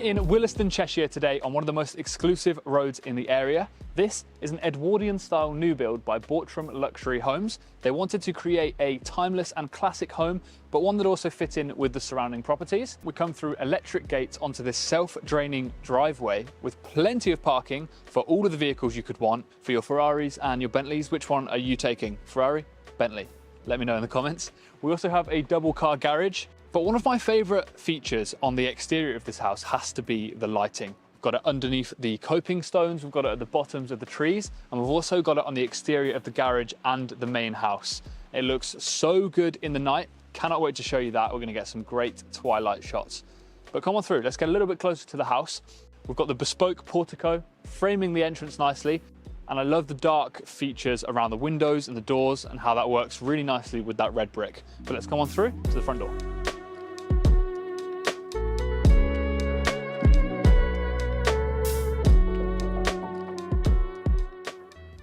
in Williston, Cheshire today on one of the most exclusive roads in the area. This is an Edwardian style new build by Bortram Luxury Homes. They wanted to create a timeless and classic home, but one that also fit in with the surrounding properties. We come through electric gates onto this self-draining driveway with plenty of parking for all of the vehicles you could want for your Ferraris and your Bentleys. Which one are you taking? Ferrari? Bentley? Let me know in the comments. We also have a double car garage. But one of my favourite features on the exterior of this house has to be the lighting. We've got it underneath the coping stones, we've got it at the bottoms of the trees, and we've also got it on the exterior of the garage and the main house. It looks so good in the night. Cannot wait to show you that. We're going to get some great twilight shots. But come on through, let's get a little bit closer to the house. We've got the bespoke portico framing the entrance nicely. And I love the dark features around the windows and the doors and how that works really nicely with that red brick. But let's come on through to the front door.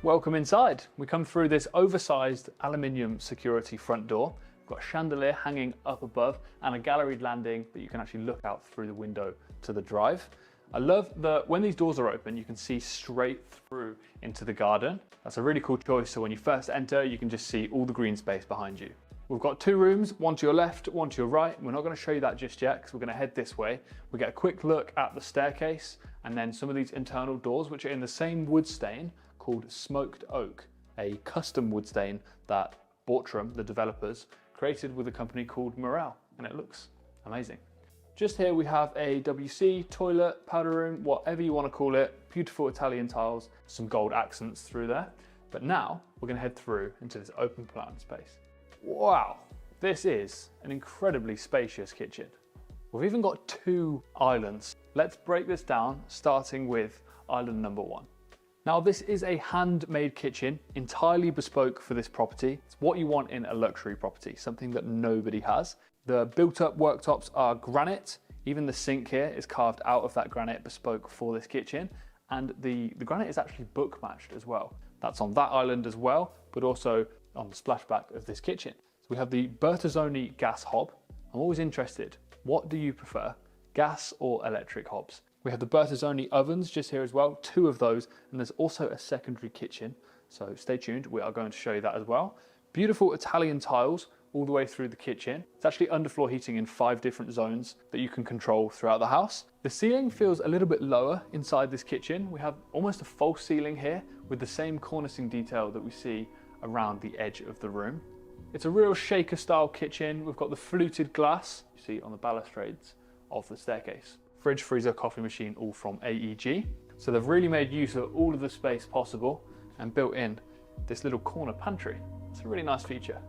Welcome inside. We come through this oversized aluminium security front door. We've got a chandelier hanging up above and a galleried landing that you can actually look out through the window to the drive. I love that when these doors are open, you can see straight through into the garden. That's a really cool choice. So when you first enter, you can just see all the green space behind you. We've got two rooms, one to your left, one to your right. We're not going to show you that just yet because we're going to head this way. We get a quick look at the staircase and then some of these internal doors, which are in the same wood stain called smoked oak, a custom wood stain that Bortram, the developers, created with a company called Morel, and it looks amazing. Just here we have a WC, toilet, powder room, whatever you want to call it, beautiful Italian tiles, some gold accents through there. But now we're going to head through into this open plan space. Wow, this is an incredibly spacious kitchen. We've even got two islands. Let's break this down, starting with island number one. Now this is a handmade kitchen, entirely bespoke for this property. It's what you want in a luxury property, something that nobody has. The built-up worktops are granite. Even the sink here is carved out of that granite bespoke for this kitchen. And the granite is actually book matched as well. That's on that island as well, but also on the splashback of this kitchen. So we have the Bertazzoni gas hob. I'm always interested, what do you prefer, gas or electric hobs? We have the Bertazzoni ovens just here as well, two of those, and there's also a secondary kitchen. So stay tuned, we are going to show you that as well. Beautiful Italian tiles all the way through the kitchen. It's actually underfloor heating in 5 different zones that you can control throughout the house. The ceiling feels a little bit lower inside this kitchen. We have almost a false ceiling here with the same cornicing detail that we see around the edge of the room. It's a real shaker style kitchen. We've got the fluted glass you see on the balustrades of the staircase. Fridge, freezer, coffee machine, all from AEG. So they've really made use of all of the space possible and built in this little corner pantry. It's a really nice feature.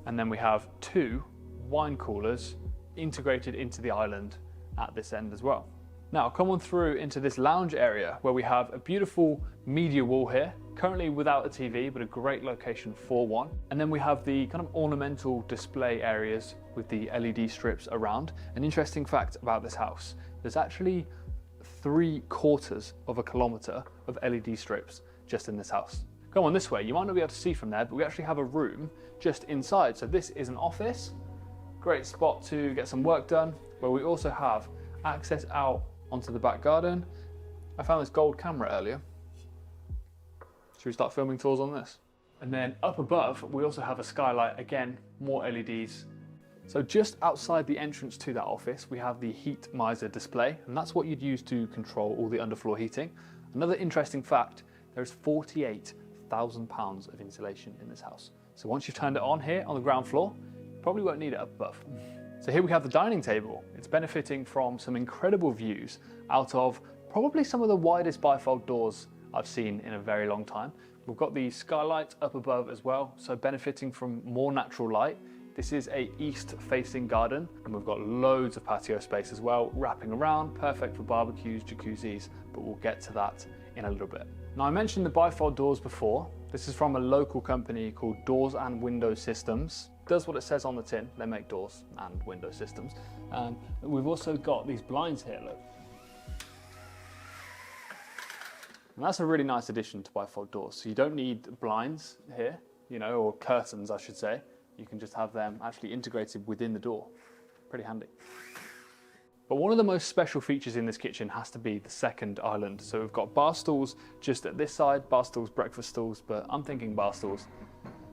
And then we have 2 wine coolers integrated into the island at this end as well. Now come on through into this lounge area where we have a beautiful media wall here, currently without a TV, but a great location for one. And then we have the kind of ornamental display areas with the LED strips around. An interesting fact about this house, there's actually 3/4 of a kilometre of LED strips just in this house. Come on this way, you might not be able to see from there, but we actually have a room just inside. So this is an office, great spot to get some work done, where we also have access out onto the back garden. I found this gold camera earlier. Should we start filming tours on this? And then up above, we also have a skylight, again, more LEDs. So just outside the entrance to that office, we have the heat miser display, and that's what you'd use to control all the underfloor heating. Another interesting fact, there's £48,000 of insulation in this house. So once you've turned it on here on the ground floor, you probably won't need it up above. So here we have the dining table. It's benefiting from some incredible views out of probably some of the widest bifold doors I've seen in a very long time. We've got the skylight up above as well, so benefiting from more natural light. This is a east-facing garden, and we've got loads of patio space as well, wrapping around, perfect for barbecues, jacuzzis, but we'll get to that in a little bit. Now I mentioned the bifold doors before. This is from a local company called Doors and Window Systems. It does what it says on the tin, they make doors and window systems. We've also got these blinds here, look. And that's a really nice addition to bifold doors. So you don't need blinds here, or curtains I should say. You can just have them actually integrated within the door. Pretty handy. But one of the most special features in this kitchen has to be the second island. So we've got bar stools just at this side, bar stools, breakfast stools, but I'm thinking bar stools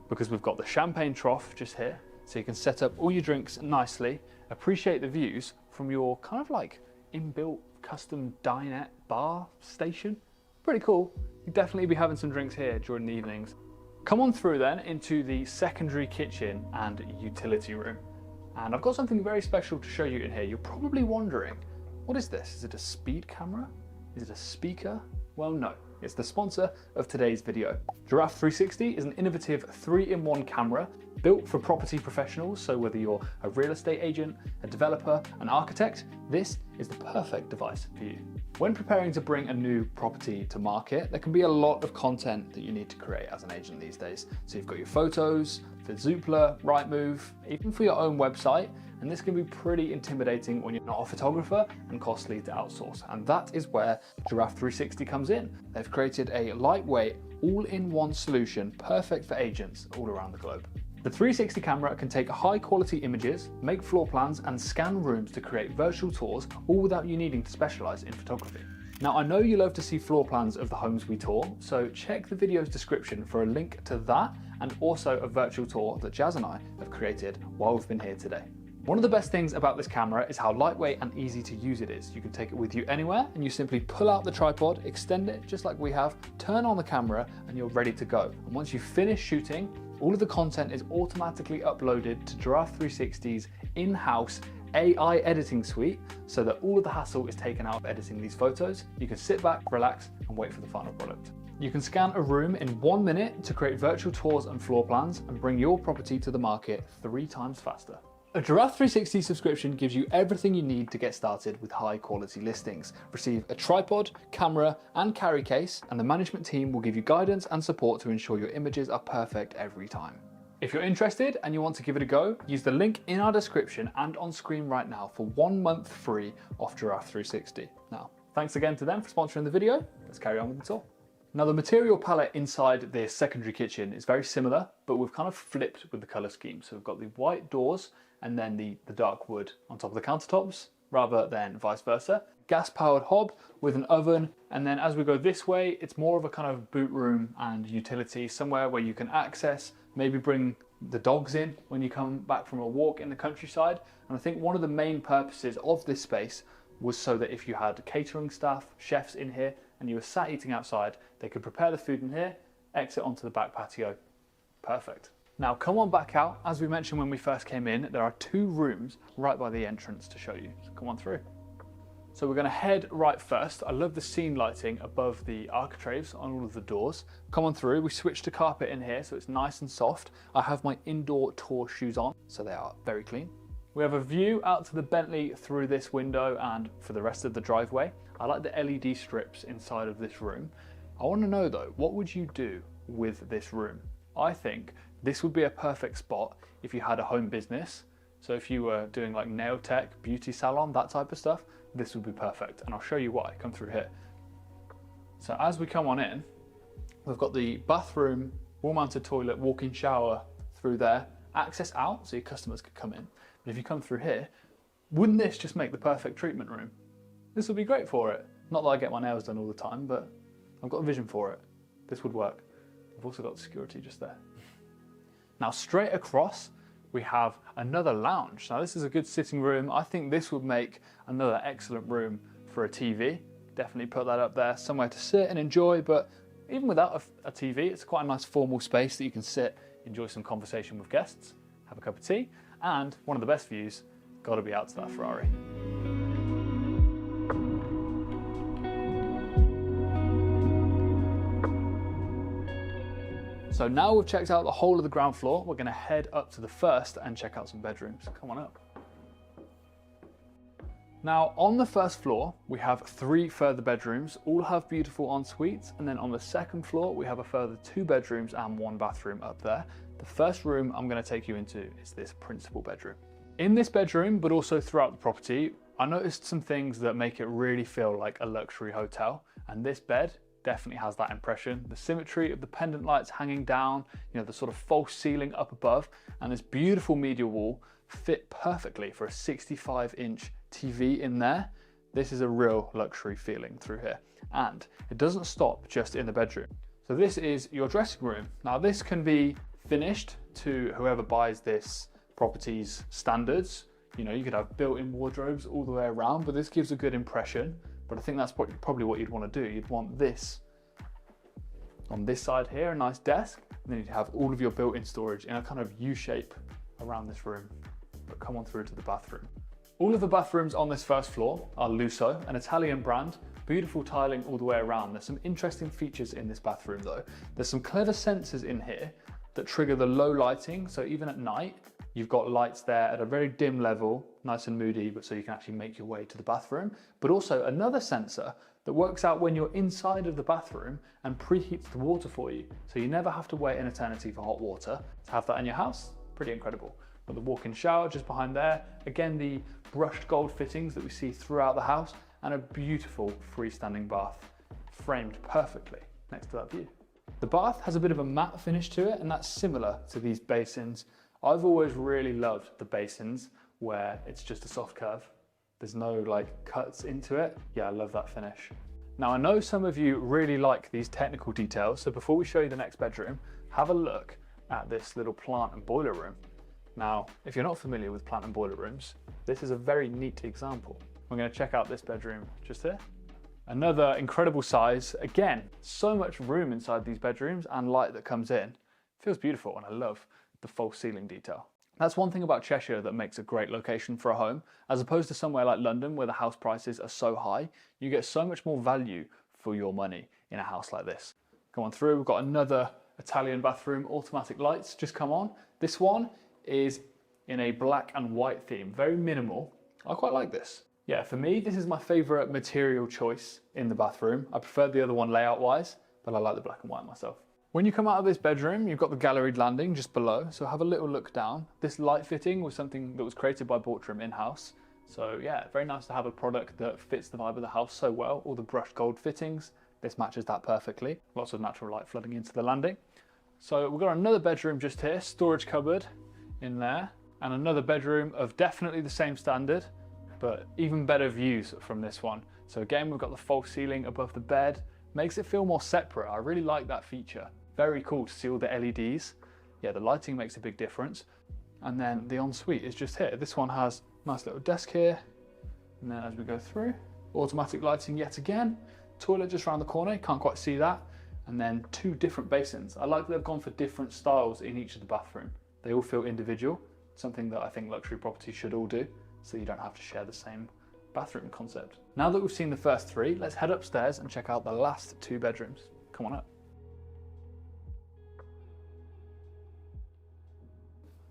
because we've got the champagne trough just here. So you can set up all your drinks nicely, appreciate the views from your kind of like inbuilt custom dinette bar station. Pretty cool. You'd definitely be having some drinks here during the evenings. Come on through then into the secondary kitchen and utility room. And I've got something very special to show you in here. You're probably wondering, what is this? Is it a speed camera? Is it a speaker? Well, no, it's the sponsor of today's video. Giraffe 360 is an innovative 3-in-1 camera built for property professionals. So whether you're a real estate agent, a developer, an architect, this is the perfect device for you. When preparing to bring a new property to market, there can be a lot of content that you need to create as an agent these days. So you've got your photos, for Zoopla, Rightmove, even for your own website, and this can be pretty intimidating when you're not a photographer and costly to outsource. And that is where Giraffe 360 comes in. They've created a lightweight, all-in-one solution perfect for agents all around the globe. The 360 camera can take high quality images, make floor plans and scan rooms to create virtual tours, all without you needing to specialize in photography. Now I know you love to see floor plans of the homes we tour, so check the video's description for a link to that and also a virtual tour that Jazz and I have created while we've been here today. One of the best things about this camera is how lightweight and easy to use it is. You can take it with you anywhere and you simply pull out the tripod, extend it just like we have, turn on the camera and you're ready to go. And once you finish shooting, all of the content is automatically uploaded to Giraffe 360's in-house AI editing suite so that all of the hassle is taken out of editing these photos. You can sit back, relax and wait for the final product. You can scan a room in 1 minute to create virtual tours and floor plans and bring your property to the market 3 times faster. A Giraffe 360 subscription gives you everything you need to get started with high quality listings. Receive a tripod, camera and carry case, and the management team will give you guidance and support to ensure your images are perfect every time. If you're interested and you want to give it a go, use the link in our description and on screen right now for 1 month free off Giraffe 360. Now, thanks again to them for sponsoring the video. Let's carry on with the tour. Now the material palette inside this secondary kitchen is very similar, but we've kind of flipped with the color scheme. So we've got the white doors and then the dark wood on top of the countertops rather than vice versa. Gas powered hob with an oven. And then as we go this way, it's more of a kind of boot room and utility, somewhere where you can access, maybe bring the dogs in when you come back from a walk in the countryside. And I think one of the main purposes of this space was so that if you had catering staff, chefs in here, and you were sat eating outside, they could prepare the food in here, exit onto the back patio. Perfect. Now come on back out. As we mentioned when we first came in, there are 2 rooms right by the entrance to show you. So come on through. So we're going to head right first. I love the scene lighting above the architraves on all of the doors. Come on through. We switched to carpet in here so it's nice and soft. I have my indoor tour shoes on, so they are very clean. We have a view out to the Bentley through this window and for the rest of the driveway. I like the LED strips inside of this room. I want to know though, what would you do with this room? I think this would be a perfect spot if you had a home business. So if you were doing like nail tech, beauty salon, that type of stuff, this would be perfect. And I'll show you why. Come through here. So as we come on in, we've got the bathroom, wall-mounted toilet, walk-in shower through there, access out so your customers could come in. But if you come through here, wouldn't this just make the perfect treatment room? This would be great for it. Not that I get my nails done all the time, but I've got a vision for it. This would work. I've also got security just there. Now straight across, we have another lounge. Now this is a good sitting room. I think this would make another excellent room for a TV. Definitely put that up there, somewhere to sit and enjoy, but even without a TV, it's quite a nice formal space that you can sit, enjoy some conversation with guests, have a cup of tea, and one of the best views, gotta be out to that Ferrari. So now we've checked out the whole of the ground floor, we're going to head up to the first and check out some bedrooms. Come on up. Now on the first floor, we have 3 further bedrooms, all have beautiful en-suites, and then on the second floor, we have a further 2 bedrooms and 1 bathroom up there. The first room I'm going to take you into is this principal bedroom. In this bedroom, but also throughout the property, I noticed some things that make it really feel like a luxury hotel, and this bed definitely has that impression. The symmetry of the pendant lights hanging down, you know, the sort of false ceiling up above, and this beautiful media wall fit perfectly for a 65-inch TV in there. This is a real luxury feeling through here. And it doesn't stop just in the bedroom. So this is your dressing room. Now this can be finished to whoever buys this property's standards. You know, you could have built-in wardrobes all the way around, but this gives a good impression. But I think that's probably what you'd want to do. You'd want this on this side here, a nice desk, and then you'd have all of your built-in storage in a kind of U shape around this room. But come on through to the bathroom. All of the bathrooms on this first floor are Lusso, an Italian brand. Beautiful tiling all the way around. There's some interesting features in this bathroom though. There's some clever sensors in here that trigger the low lighting, so even at night, you've got lights there at a very dim level, nice and moody, but so you can actually make your way to the bathroom. But also another sensor that works out when you're inside of the bathroom and preheats the water for you. So you never have to wait an eternity for hot water. To have that in your house, pretty incredible. Got the walk-in shower just behind there. Again, the brushed gold fittings that we see throughout the house, and a beautiful freestanding bath, framed perfectly next to that view. The bath has a bit of a matte finish to it, and that's similar to these basins. I've always really loved the basins where it's just a soft curve. There's no like cuts into it. Yeah, I love that finish. Now I know some of you really like these technical details, so before we show you the next bedroom, have a look at this little plant and boiler room. Now, if you're not familiar with plant and boiler rooms, this is a very neat example. We're going to check out this bedroom just here. Another incredible size. Again, so much room inside these bedrooms and light that comes in. Feels beautiful, and I love the false ceiling detail. That's one thing about Cheshire that makes a great location for a home. As opposed to somewhere like London where the house prices are so high, you get so much more value for your money in a house like this. Come on through, we've got another Italian bathroom, automatic lights just come on. This one is in a black and white theme, very minimal. I quite like this. Yeah, for me, this is my favorite material choice in the bathroom. I prefer the other one layout wise, but I like the black and white myself. When you come out of this bedroom, you've got the galleried landing just below, so have a little look down. This light fitting was something that was created by Bortram in-house. So yeah, very nice to have a product that fits the vibe of the house so well. All the brushed gold fittings, this matches that perfectly. Lots of natural light flooding into the landing. So we've got another bedroom just here, storage cupboard in there, and another bedroom of definitely the same standard, but even better views from this one. So again, we've got the false ceiling above the bed, makes it feel more separate. I really like that feature. Very cool to see all the LEDs. Yeah, the lighting makes a big difference. And then the ensuite is just here. This one has a nice little desk here. And then as we go through, automatic lighting yet again. Toilet just around the corner, you can't quite see that. And then two different basins. I like that they've gone for different styles in each of the bathroom. They all feel individual, something that I think luxury properties should all do, so you don't have to share the same bathroom concept. Now that we've seen the first three, let's head upstairs and check out the last two bedrooms. Come on up.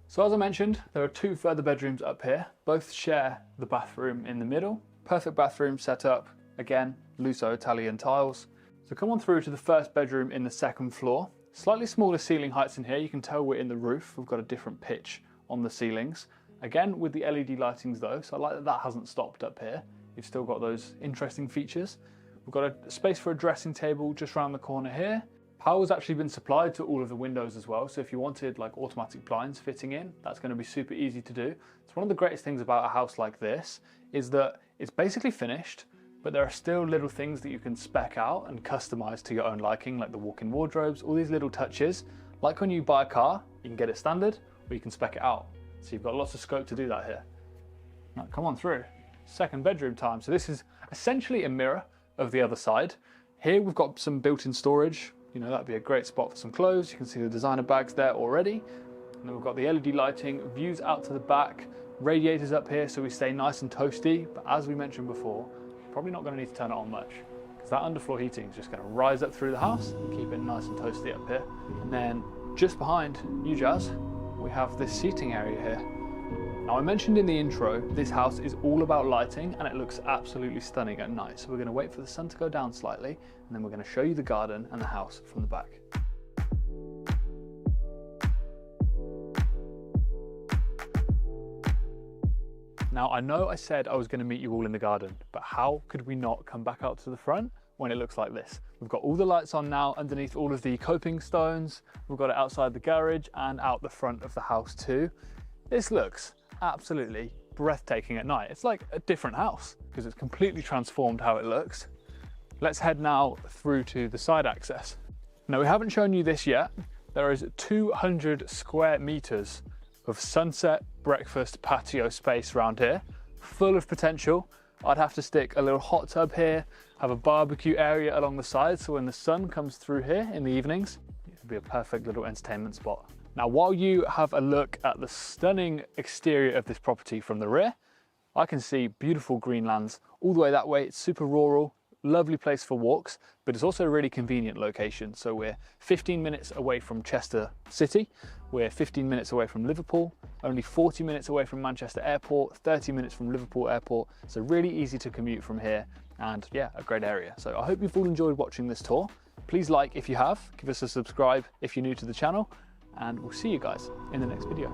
So as I mentioned, there are two further bedrooms up here. Both share the bathroom in the middle. Perfect bathroom setup. Again, Lusso Italian tiles. So come on through to the first bedroom in the second floor. Slightly smaller ceiling heights in here. You can tell we're in the roof. We've got a different pitch on the ceilings. Again, with the LED lightings though, so I like that that hasn't stopped up here. You've still got those interesting features. We've got a space for a dressing table just around the corner here. Power's actually been supplied to all of the windows as well, so if you wanted like automatic blinds fitting in, that's going to be super easy to do. It's one of the greatest things about a house like this is that it's basically finished, but there are still little things that you can spec out and customize to your own liking, like the walk-in wardrobes, all these little touches. Like when you buy a car, you can get it standard, or you can spec it out. So you've got lots of scope to do that here. Now come on through. Second bedroom time. So this is essentially a mirror of the other side. Here we've got some built-in storage. You know, that'd be a great spot for some clothes. You can see the designer bags there already. And then we've got the LED lighting, views out to the back, radiators up here so we stay nice and toasty. But as we mentioned before, probably not going to need to turn it on much, because that underfloor heating is just going to rise up through the house and keep it nice and toasty up here. And then just behind you, Jazz, we have this seating area here. Now I mentioned in the intro, this house is all about lighting and it looks absolutely stunning at night. So we're going to wait for the sun to go down slightly and then we're going to show you the garden and the house from the back. Now I know I said I was going to meet you all in the garden, but how could we not come back out to the front when it looks like this? We've got all the lights on now underneath all of the coping stones. We've got it outside the garage and out the front of the house too. This looks absolutely breathtaking at night. It's like a different house because it's completely transformed how it looks. Let's head now through to the side access. Now, we haven't shown you this yet. There is 200 square meters of sunset breakfast patio space around here, full of potential. I'd have to stick a little hot tub here, have a barbecue area along the side, so when the sun comes through here in the evenings, it'd be a perfect little entertainment spot. Now, while you have a look at the stunning exterior of this property from the rear, I can see beautiful greenlands all the way that way. It's super rural, lovely place for walks, but it's also a really convenient location. So we're 15 minutes away from Chester City, we're 15 minutes away from Liverpool, only 40 minutes away from Manchester Airport, 30 minutes from Liverpool Airport. So really easy to commute from here, and yeah, a great area. So I hope you've all enjoyed watching this tour. Please like if you have, give us a subscribe if you're new to the channel, and we'll see you guys in the next video.